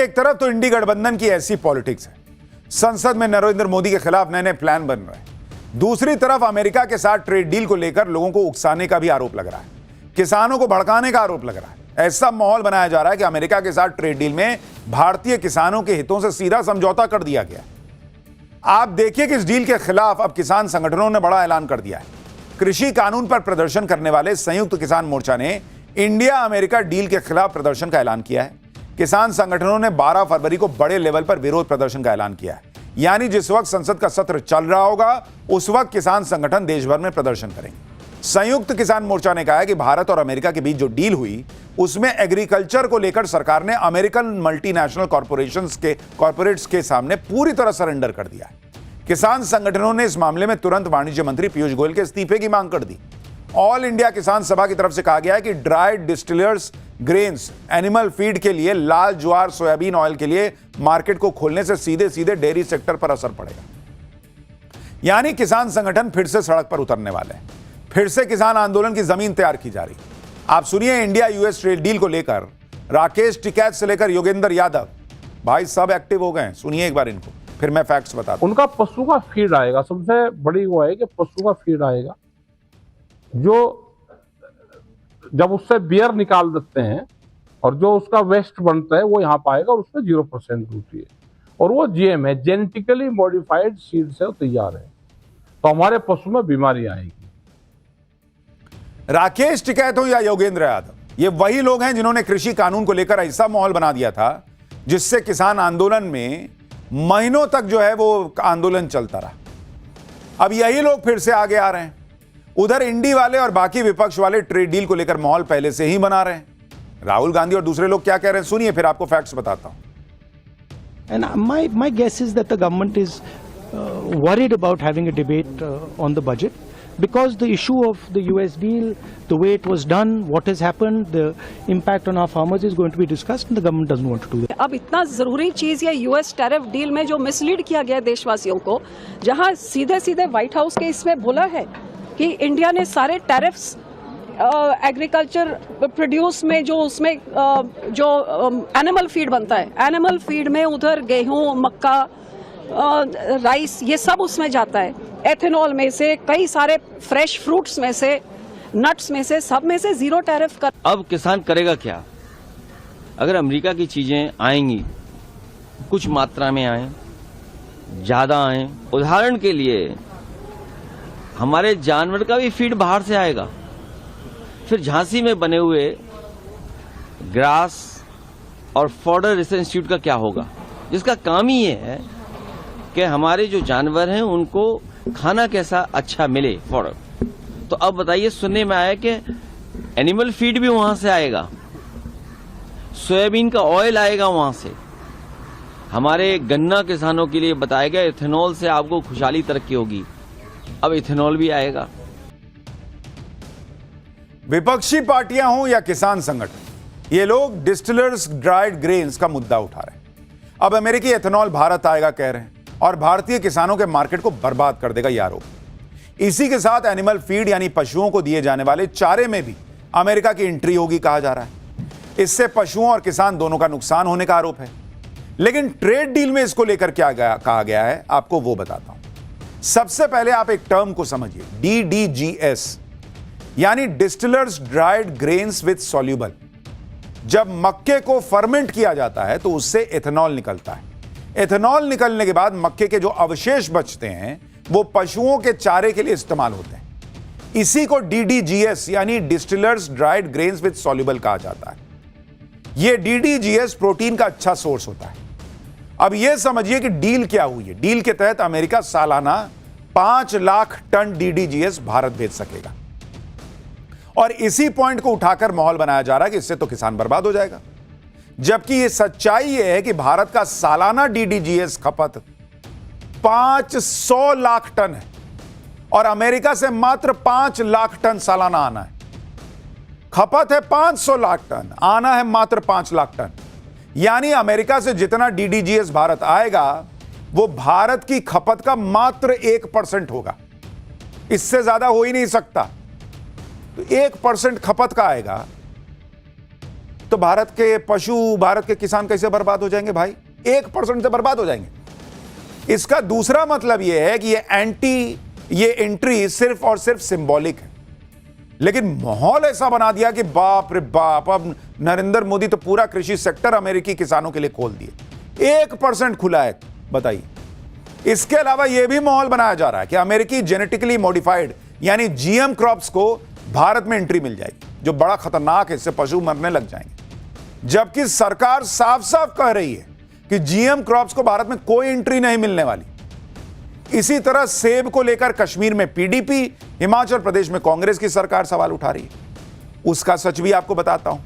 एक तरफ तो इंडी गठबंधन की ऐसी पॉलिटिक्स है, संसद में नरेंद्र मोदी के खिलाफ नए नए प्लान बन रहे हैं। दूसरी तरफ अमेरिका के साथ ट्रेड डील को लेकर लोगों को उकसाने का भी आरोप लग रहा है, किसानों को भड़काने का आरोप लग रहा है। ऐसा माहौल बनाया जा रहा है कि अमेरिका के साथ ट्रेड डील में भारतीय किसानों के हितों से सीधा समझौता कर दिया गया। आप देखिए कि इस डील के खिलाफ अब किसान संगठनों ने बड़ा ऐलान कर दिया है। कृषि कानून पर प्रदर्शन करने वाले संयुक्त किसान मोर्चा ने इंडिया अमेरिका डील के खिलाफ प्रदर्शन का ऐलान किया है। किसान संगठनों ने 12 फरवरी को बड़े लेवल पर विरोध प्रदर्शन का ऐलान किया है, यानी जिस वक्त संसद का सत्र चल रहा होगा उस वक्त किसान संगठन देश भर में प्रदर्शन करेंगे। संयुक्त किसान मोर्चा ने कहा है कि भारत और अमेरिका के बीच जो डील हुई उसमें एग्रीकल्चर को लेकर सरकार ने अमेरिकन मल्टीनेशनल कॉर्पोरेट्स के सामने पूरी तरह सरेंडर कर दिया है। किसान संगठनों ने इस मामले में तुरंत वाणिज्य मंत्री पीयूष गोयल के इस्तीफे की मांग कर दी। ऑल इंडिया किसान सभा की तरफ से कहा गया है कि dried distillers grains animal feed के लिए लाल ज्वार सोयाबीन ऑयल के लिए मार्केट को खोलने से सीधे सीधे डेयरी सेक्टर पर असर पड़ेगा। यानी किसान संगठन फिर से सड़क पर उतरने वाले हैं, फिर से किसान आंदोलन की जमीन तैयार की जा रही। आप सुनिए, इंडिया यूएस ट्रेड डील को लेकर राकेश टिकैत से लेकर योगेंद्र यादव भाई सब एक्टिव हो गए हैं। सुनिए एक बार इनको, फिर मैं फैक्ट्स बताता हूं। उनका पशु का फीड आएगा, सबसे बड़ी वो है कि पशु का फीड आएगा, जो जब उससे बियर निकाल देते हैं और जो उसका वेस्ट बनता है वो यहाँ पाएगा और उसमें 0% ड्यूटी है। और वो जीएम है, जेनेटिकली मॉडिफाइड सीड से तैयार है, तो हमारे पशु में बीमारी आएगी। राकेश टिकैत हो या योगेंद्र यादव, ये वही लोग हैं जिन्होंने कृषि कानून को लेकर ऐसा माहौल बना दिया था जिससे किसान आंदोलन में महीनों तक जो है वो आंदोलन चलता रहा। अब यही लोग फिर से आगे आ रहे हैं। उधर इंडी वाले और बाकी विपक्ष वाले ट्रेड डील को लेकर माहौल पहले से ही बना रहे हैं। राहुल गांधी और दूसरे लोग क्या कह रहे हैं सुनिए, फिर आपको फैक्ट्स बताता हूं। And my guess is that the government is worried about having a debate on the budget because the issue of the US deal, the way it was done, what has happened, the impact on our farmers is going to be discussed, and the government doesn't want to do that. अब इतना जरूरी चीज ये US tariff deal में जो mislead किया गया देशवासियों को, जहां सीधे सीधे व्हाइट हाउस के इसमें बोला है कि इंडिया ने सारे टैरिफ्स एग्रीकल्चर प्रोड्यूस में जो उसमें जो एनिमल फीड बनता है, एनिमल फीड में उधर गेहूं, मक्का, राइस, ये सब उसमें जाता है। एथेनॉल में से, कई सारे फ्रेश फ्रूट्स में से, नट्स में से, सब में से 0 टैरिफ कर। अब किसान करेगा क्या? अगर अमेरिका की चीजें आएंगी, कुछ मात्रा में आए, ज्यादा आए, उदाहरण के लिए हमारे जानवर का भी फीड बाहर से आएगा, फिर झांसी में बने हुए ग्रास और फॉडर रिसर्च इंस्टीट्यूट का क्या होगा, जिसका काम ही ये है कि हमारे जो जानवर हैं उनको खाना कैसा अच्छा मिले, फॉडर। तो अब बताइए, सुनने में आया कि एनिमल फीड भी वहां से आएगा, सोयाबीन का ऑयल आएगा वहां से। हमारे गन्ना किसानों के लिए बताया गया इथेनॉल से आपको खुशहाली तरक्की होगी, अब इथेनॉल भी आएगा। विपक्षी पार्टियां हों या किसान संगठन, ये लोग डिस्टिलर्स ड्राइड ग्रेन्स का मुद्दा उठा रहे हैं। अब अमेरिकी एथेनॉल भारत आएगा कह रहे हैं और भारतीय किसानों के मार्केट को बर्बाद कर देगा यह आरोप। इसी के साथ एनिमल फीड यानी पशुओं को दिए जाने वाले चारे में भी अमेरिका की एंट्री होगी कहा जा रहा है। इससे पशुओं और किसान दोनों का नुकसान होने का आरोप है। लेकिन ट्रेड डील में इसको लेकर क्या कहा गया है आपको वो बताता हूं। सबसे पहले आप एक टर्म को समझिए, DDGS यानी distillers dried grains with soluble. जब मक्के को फर्मेंट किया जाता है तो उससे एथेनॉल निकलता है। एथेनॉल निकलने के बाद मक्के के जो अवशेष बचते हैं वो पशुओं के चारे के लिए इस्तेमाल होते हैं। इसी को DDGS यानी distillers dried grains with soluble कहा जाता है। यह DDGS प्रोटीन का अच्छा सोर्स होता है। अब यह समझिए कि डील क्या हुई है। डील के तहत अमेरिका सालाना 5 लाख टन DDGS भारत भेज सकेगा और इसी पॉइंट को उठाकर माहौल बनाया जा रहा है कि इससे तो किसान बर्बाद हो जाएगा, जबकि यह सच्चाई यह है कि भारत का सालाना DDGS खपत 500 लाख टन है और अमेरिका से मात्र 5 लाख टन सालाना आना है। खपत है 500 लाख टन, आना है मात्र 5 लाख टन। यानी अमेरिका से जितना DDGS भारत आएगा वो भारत की खपत का मात्र 1% होगा, इससे ज्यादा हो ही नहीं सकता। तो 1% खपत का आएगा तो भारत के पशु, भारत के किसान कैसे बर्बाद हो जाएंगे भाई? 1% से बर्बाद हो जाएंगे। इसका दूसरा मतलब यह है कि ये एंट्री सिर्फ और सिर्फ सिंबॉलिक है, लेकिन माहौल ऐसा बना दिया कि बाप रे बाप, अब नरेंद्र मोदी तो पूरा कृषि सेक्टर अमेरिकी किसानों के लिए खोल दिए। 1% खुला है, बताइए। इसके अलावा यह भी माहौल बनाया जा रहा है कि अमेरिकी जेनेटिकली मॉडिफाइड यानी जीएम क्रॉप्स को भारत में एंट्री मिल जाएगी, जो बड़ा खतरनाक है, इससे पशु मरने लग जाएंगे। जबकि सरकार साफ साफ कह रही है कि जीएम क्रॉप्स को भारत में कोई एंट्री नहीं मिलने वाली। इसी तरह सेब को लेकर कश्मीर में पीडीपी, हिमाचल प्रदेश में कांग्रेस की सरकार सवाल उठा रही है। उसका सच भी आपको बताता हूं।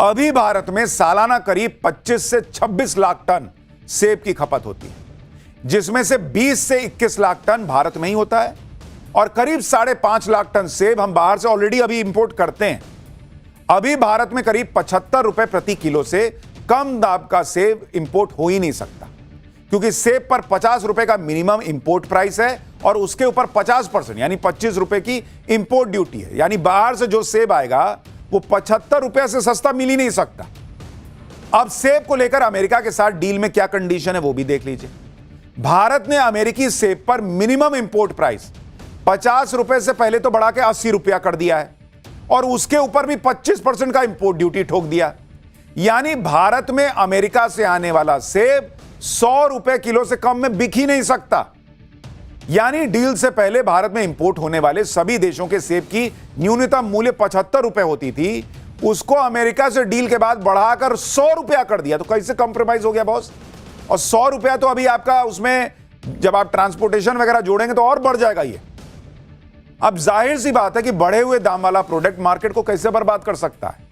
अभी भारत में सालाना करीब 25 से 26 लाख टन सेब की खपत होती है, जिसमें से 20 से 21 लाख टन भारत में ही होता है और करीब 5.5 लाख टन सेब हम बाहर से ऑलरेडी अभी इंपोर्ट करते हैं। अभी भारत में करीब 75 रुपए प्रति किलो से कम दाम का सेब इंपोर्ट हो ही नहीं सकता, क्योंकि सेब पर 50 रुपए का मिनिमम इंपोर्ट प्राइस है और उसके ऊपर 50% यानी 25 रुपए की इंपोर्ट ड्यूटी है। यानी बाहर से जो सेब आएगा वो 75 रुपए से सस्ता मिल ही नहीं सकता। अब सेब को लेकर अमेरिका के साथ डील में क्या कंडीशन है वो भी देख लीजिए। भारत ने अमेरिकी सेब पर मिनिमम इंपोर्ट प्राइस 50 रुपए से पहले तो बढ़ा के 80 रुपया कर दिया है और उसके ऊपर भी 25% का इंपोर्ट ड्यूटी ठोक दिया। यानी भारत में अमेरिका से आने वाला सेब 100 रुपए किलो से कम में बिक ही नहीं सकता। यानी डील से पहले भारत में इंपोर्ट होने वाले सभी देशों के सेब की न्यूनतम मूल्य 75 रुपए होती थी, उसको अमेरिका से डील के बाद बढ़ाकर 100 रुपया कर दिया। तो कैसे कंप्रोमाइज हो गया बॉस? और 100 रुपया तो अभी आपका उसमें जब आप ट्रांसपोर्टेशन वगैरह जोड़ेंगे तो और बढ़ जाएगा ये। अब जाहिर सी बात है कि बढ़े हुए दाम वाला प्रोडक्ट मार्केट को कैसे बर्बाद कर सकता है।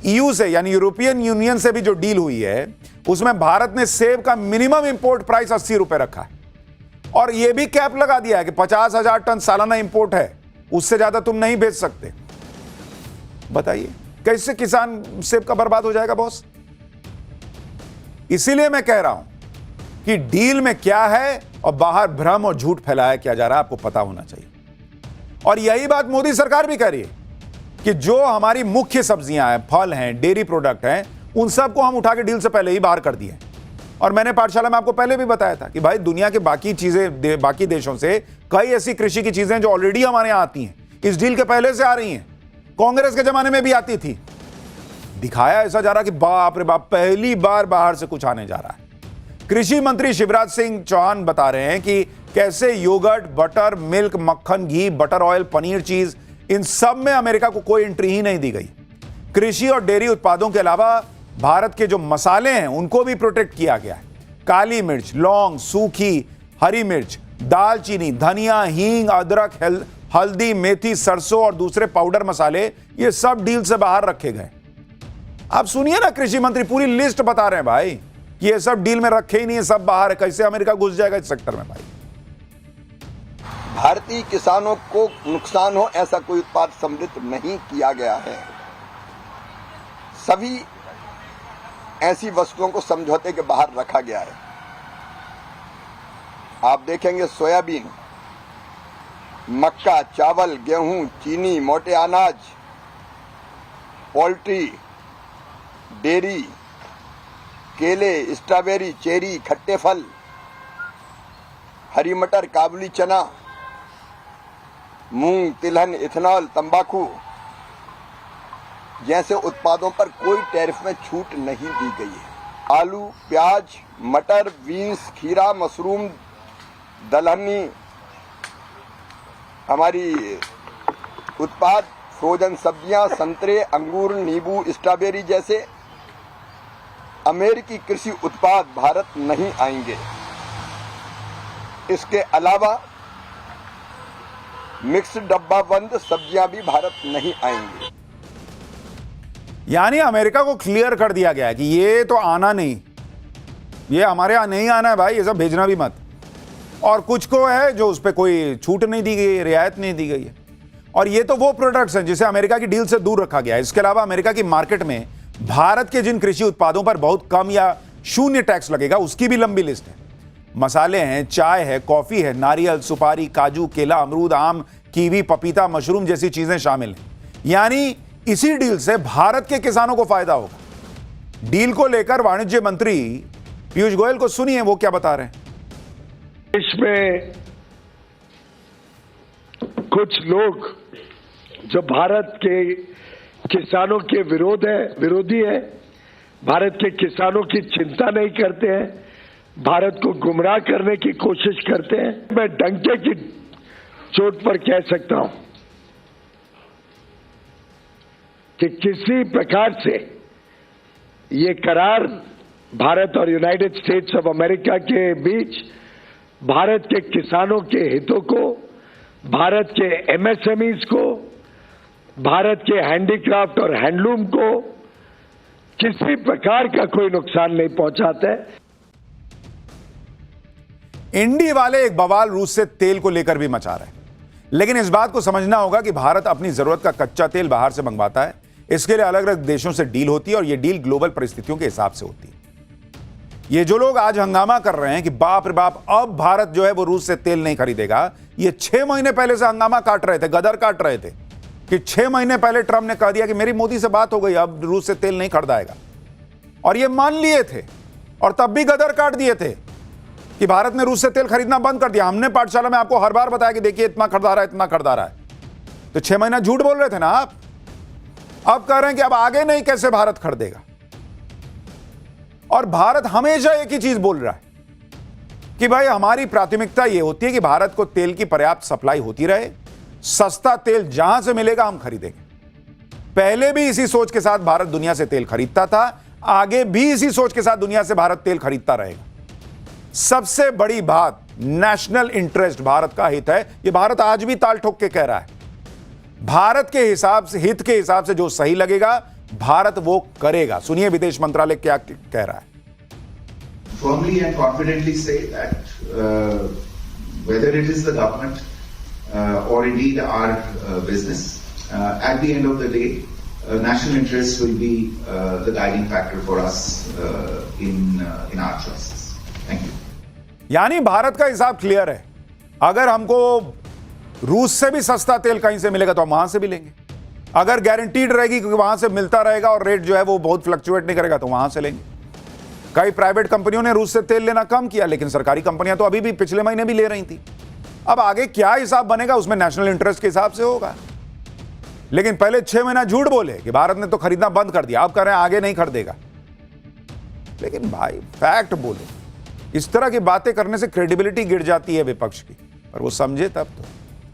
ईयू से यानी यूरोपियन यूनियन से भी जो डील हुई है उसमें भारत ने सेब का मिनिमम इंपोर्ट प्राइस 80 रुपए रखा है और यह भी कैप लगा दिया है कि 50,000 टन सालाना इंपोर्ट है, उससे ज्यादा तुम नहीं बेच सकते। बताइए कैसे किसान सेब का बर्बाद हो जाएगा बॉस? इसीलिए मैं कह रहा हूं कि डील में क्या है और बाहर भ्रम और झूठ फैलाया क्या जा रहा है, आपको पता होना चाहिए। और यही बात मोदी सरकार भी कर रही है कि जो हमारी मुख्य सब्जियां हैं, फल हैं, डेयरी प्रोडक्ट हैं, उन सबको हम उठा के डील से पहले ही बाहर कर दिए। और मैंने पाठशाला में आपको पहले भी बताया था कि भाई दुनिया के बाकी चीजें, बाकी देशों से कई ऐसी कृषि की चीजें जो ऑलरेडी हमारे यहां आती हैं, इस डील के पहले से आ रही हैं, कांग्रेस के जमाने में भी आती थी। दिखाया ऐसा जा रहा कि बाप रे बाप, पहली बार बाहर से कुछ आने जा रहा है। कृषि मंत्री शिवराज सिंह चौहान बता रहे हैं कि कैसे योगर्ट, बटर, मिल्क, मक्खन, घी, बटर ऑयल, पनीर, चीज, इन सब में अमेरिका को कोई एंट्री ही नहीं दी गई। कृषि और डेयरी उत्पादों के अलावा भारत के जो मसाले हैं उनको भी प्रोटेक्ट किया गया है। काली मिर्च, लौंग, सूखी हरी मिर्च, दालचीनी, धनिया, हींग, अदरक, हल्दी, मेथी, सरसों और दूसरे पाउडर मसाले, ये सब डील से बाहर रखे गए। आप सुनिए ना, कृषि मंत्री पूरी लिस्ट बता रहे हैं भाई कि ये सब डील में रखे ही नहीं है, सब बाहर है। कैसे अमेरिका घुस जाएगा इस सेक्टर में भाई? भारतीय किसानों को नुकसान हो ऐसा कोई उत्पाद सम्मिलित नहीं किया गया है। सभी ऐसी वस्तुओं को समझौते के बाहर रखा गया है। आप देखेंगे सोयाबीन, मक्का, चावल, गेहूं, चीनी, मोटे अनाज, पोल्ट्री, डेयरी, केले, स्ट्रॉबेरी, चेरी, खट्टे फल, हरी मटर, काबुली चना, मूंग, तिलहन, इथेनॉल, तंबाकू जैसे उत्पादों पर कोई टैरिफ में छूट नहीं दी गई है। आलू, प्याज, मटर, बीन्स, खीरा, मशरूम, दलहनी, हमारी उत्पाद, फ्रोजन सब्जियां, संतरे, अंगूर, नींबू, स्ट्रॉबेरी जैसे अमेरिकी कृषि उत्पाद भारत नहीं आएंगे। इसके अलावा मिक्स डब्बा बंद सब्जियां भी भारत नहीं आएंगी। यानी अमेरिका को क्लियर कर दिया गया है कि ये तो आना नहीं, ये हमारे यहां नहीं आना है भाई, ये सब भेजना भी मत। और कुछ को है जो उस पर कोई छूट नहीं दी गई है, रियायत नहीं दी गई है। और ये तो वो प्रोडक्ट्स हैं जिसे अमेरिका की डील से दूर रखा गया है। इसके अलावा अमेरिका की मार्केट में भारत के जिन कृषि उत्पादों पर बहुत कम या शून्य टैक्स लगेगा उसकी भी लंबी लिस्ट है। मसाले हैं, चाय है, कॉफी है, नारियल, सुपारी, काजू, केला, अमरूद, आम, कीवी, पपीता, मशरूम जैसी चीजें शामिल हैं। यानी इसी डील से भारत के किसानों को फायदा होगा। डील को लेकर वाणिज्य मंत्री पीयूष गोयल को सुनिए वो क्या बता रहे हैं। देश में कुछ लोग जो भारत के किसानों के विरोधी है, भारत के किसानों की चिंता नहीं करते हैं, भारत को गुमराह करने की कोशिश करते हैं। मैं डंके की चोट पर कह सकता हूं कि किसी प्रकार से ये करार भारत और यूनाइटेड स्टेट्स ऑफ अमेरिका के बीच भारत के किसानों के हितों को, भारत के एमएसएमईज को, भारत के हैंडीक्राफ्ट और हैंडलूम को किसी प्रकार का कोई नुकसान नहीं पहुंचाता है। इंडी वाले एक बवाल रूस से तेल को लेकर भी मचा रहे हैं, लेकिन इस बात को समझना होगा कि भारत अपनी जरूरत का कच्चा तेल बाहर से मंगवाता है। इसके लिए अलग अलग देशों से डील होती है और यह डील ग्लोबल परिस्थितियों के हिसाब से होती है। ये जो लोग आज हंगामा कर रहे हैं कि बाप रे बाप अब भारत जो है वो रूस से तेल नहीं खरीदेगा, ये 6 महीने पहले से हंगामा काट रहे थे, गदर काट रहे थे कि 6 महीने पहले ट्रंप ने कह दिया कि मेरी मोदी से बात हो गई, अब रूस से तेल नहीं खरीदाएगा, और ये मान लिए थे और तब भी गदर काट दिए थे कि भारत ने रूस से तेल खरीदना बंद कर दिया। हमने पाठशाला में आपको हर बार बताया कि देखिए इतना खरीदा रहा है, इतना खरीदा रहा है। तो 6 महीना झूठ बोल रहे थे ना आप। अब कह रहे हैं कि अब आगे नहीं कैसे भारत खरीदेगा। और भारत हमेशा एक ही चीज बोल रहा है कि भाई हमारी प्राथमिकता यह होती है कि भारत को तेल की पर्याप्त सप्लाई होती रहे, सस्ता तेल जहां से मिलेगा हम खरीदेंगे। पहले भी इसी सोच के साथ भारत दुनिया से तेल खरीदता था, आगे भी इसी सोच के साथ दुनिया से भारत तेल खरीदता रहेगा। सबसे बड़ी बात, नेशनल इंटरेस्ट, भारत का हित है। यह भारत आज भी ताल ठोक के कह रहा है। भारत के हिसाब से, हित के हिसाब से जो सही लगेगा भारत वो करेगा। सुनिए विदेश मंत्रालय क्या कह रहा है। Firmly and confidently say that whether it is the government or indeed our business, at the end of the day, national interest will be the guiding factor for us in our choices. Thank you. यानी भारत का हिसाब clear है। अगर हमको रूस से भी सस्ता तेल कहीं से मिलेगा तो हम वहां से भी लेंगे। अगर गारंटीड रहेगी कि वहां से मिलता रहेगा और रेट जो है वो बहुत फ्लक्चुएट नहीं करेगा तो वहां से लेंगे। कई प्राइवेट कंपनियों ने रूस से तेल लेना कम किया, लेकिन सरकारी कंपनियां तो अभी भी पिछले महीने भी ले रही थी। अब आगे क्या हिसाब बनेगा उसमें नेशनल इंटरेस्ट के हिसाब से होगा। लेकिन पहले 6 महीना झूठ बोले कि भारत ने तो खरीदना बंद कर दिया, अब कह रहे हैं आगे नहीं खरीदेगा। लेकिन भाई फैक्ट बोले। इस तरह की बातें करने से क्रेडिबिलिटी गिर जाती है विपक्ष की, पर वो समझे तब तो।